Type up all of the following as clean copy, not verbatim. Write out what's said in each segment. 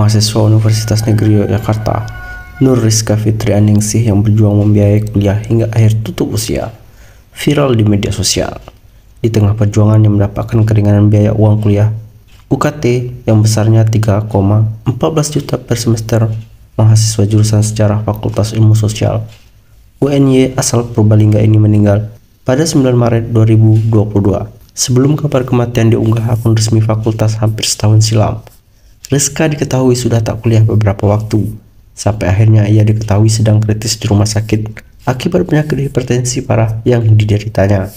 mahasiswa Universitas Negeri Yogyakarta, Nur Rizka Fitri Aningsih yang berjuang membiayai kuliah hingga akhir tutup usia, viral di media sosial. Di tengah perjuangan yang mendapatkan keringanan biaya uang kuliah, UKT yang besarnya 3,14 juta per semester, mahasiswa jurusan Sejarah Fakultas Ilmu Sosial UNY asal Purbalingga ini meninggal pada 9 Maret 2022 sebelum kabar kematian diunggah akun resmi fakultas hampir setahun silam. Rizka diketahui sudah tak kuliah beberapa waktu, sampai akhirnya ia diketahui sedang kritis di rumah sakit akibat penyakit hipertensi parah yang dideritanya.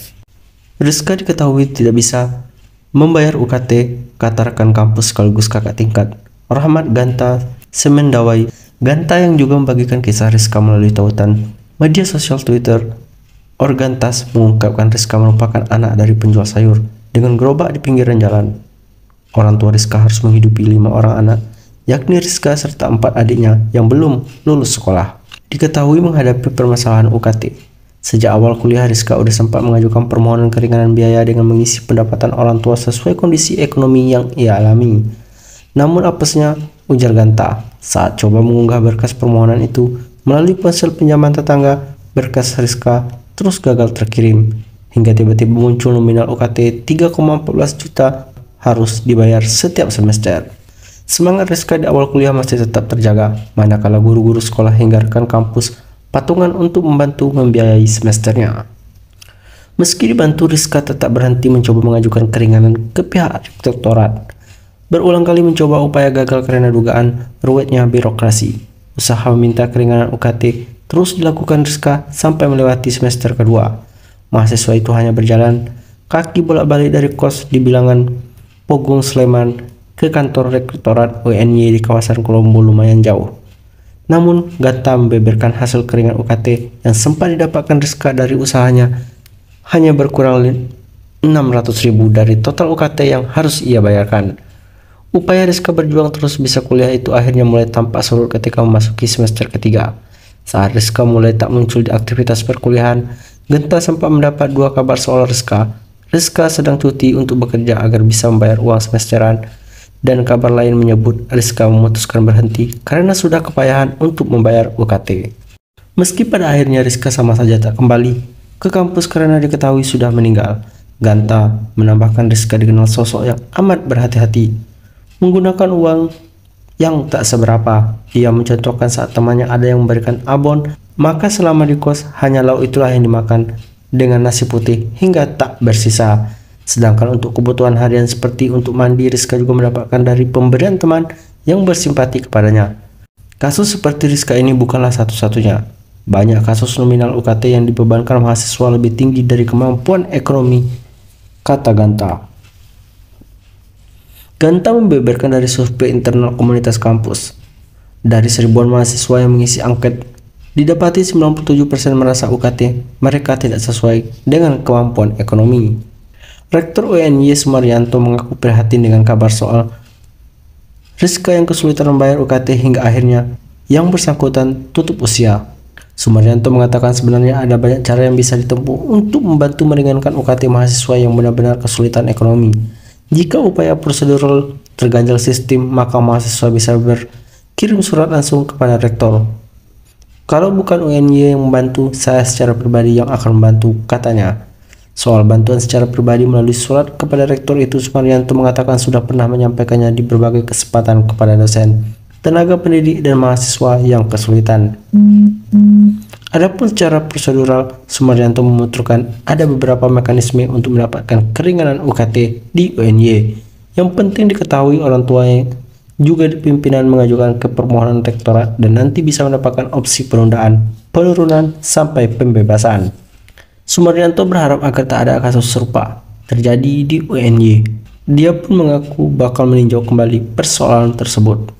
Rizka diketahui tidak bisa membayar UKT, kata rekan kampus sekaligus kakak tingkat, Rahmat Ganta Semendawai. Ganta yang juga membagikan kisah Rizka melalui tautan media sosial Twitter, Organtas, mengungkapkan Rizka merupakan anak dari penjual sayur dengan gerobak di pinggiran jalan. Orang tua Rizka harus menghidupi 5 orang anak, yakni Rizka serta 4 adiknya yang belum lulus sekolah. Diketahui menghadapi permasalahan UKT. Sejak awal kuliah, Rizka sudah sempat mengajukan permohonan keringanan biaya dengan mengisi pendapatan orang tua sesuai kondisi ekonomi yang ia alami. Namun apesnya, ujar Ganta, saat coba mengunggah berkas permohonan itu melalui ponsel pinjaman tetangga, berkas Rizka terus gagal terkirim, hingga tiba-tiba muncul nominal UKT 3,14 juta harus dibayar setiap semester. Semangat Rizka di awal kuliah masih tetap terjaga, manakala guru-guru sekolah hingga rekan kampus patungan untuk membantu membiayai semesternya. Meski dibantu, Rizka tetap berhenti mencoba mengajukan keringanan ke pihak rektorat. Berulang kali mencoba upaya gagal karena dugaan ruwetnya birokrasi. Usaha meminta keringanan UKT terus dilakukan Rizka sampai melewati semester kedua. Mahasiswa itu hanya berjalan kaki bolak-balik dari kos di bilangan Pogung Sleman ke kantor rektorat UNY di kawasan Kolombo lumayan jauh. Namun, Ganta membeberkan hasil keringanan UKT yang sempat didapatkan Rizka dari usahanya hanya berkurang 600.000 dari total UKT yang harus ia bayarkan. Upaya Rizka berjuang terus bisa kuliah itu akhirnya mulai tampak surut ketika memasuki semester ketiga. Saat Rizka mulai tak muncul di aktivitas perkuliahan, Ganta sempat mendapat 2 kabar soal Rizka. Rizka sedang cuti untuk bekerja agar bisa membayar uang semesteran, dan kabar lain menyebut Rizka memutuskan berhenti karena sudah kepayahan untuk membayar UKT. Meski pada akhirnya Rizka sama saja tak kembali ke kampus karena diketahui sudah meninggal, Ganta menambahkan Rizka dikenal sosok yang amat berhati-hati, menggunakan uang yang tak seberapa. Ia mencontohkan saat temannya ada yang memberikan abon, maka selama di kos hanya lauk itulah yang dimakan dengan nasi putih hingga tak bersisa. Sedangkan untuk kebutuhan harian seperti untuk mandi, Rizka juga mendapatkan dari pemberian teman yang bersimpati kepadanya. Kasus seperti Rizka ini bukanlah satu-satunya. Banyak kasus nominal UKT yang dibebankan mahasiswa lebih tinggi dari kemampuan ekonomi, kata Ganta. Ganta membeberkan dari survei internal komunitas kampus. Dari 1000-an mahasiswa yang mengisi angket, didapati 97% merasa UKT mereka tidak sesuai dengan kemampuan ekonomi. Rektor UNY Sumaryanto mengaku prihatin dengan kabar soal Rizka yang kesulitan membayar UKT hingga akhirnya yang bersangkutan tutup usia. Sumaryanto mengatakan sebenarnya ada banyak cara yang bisa ditempuh untuk membantu meringankan UKT mahasiswa yang benar-benar kesulitan ekonomi. Jika upaya prosedural terganjal sistem, maka mahasiswa bisa berkirim surat langsung kepada rektor. Kalau bukan UNY yang membantu, saya secara pribadi yang akan membantu, katanya. Soal bantuan secara pribadi melalui surat kepada rektor itu, Sumaryanto mengatakan sudah pernah menyampaikannya di berbagai kesempatan kepada dosen, tenaga pendidik, dan mahasiswa yang kesulitan. Adapun secara prosedural, Sumaryanto menuturkan ada beberapa mekanisme untuk mendapatkan keringanan UKT di UNY. Yang penting diketahui orang tuanya juga pimpinan mengajukan ke permohonan rektorat dan nanti bisa mendapatkan opsi penundaan, penurunan, sampai pembebasan. Sumaryanto berharap agar tak ada kasus serupa terjadi di UNY. Dia pun mengaku bakal meninjau kembali persoalan tersebut.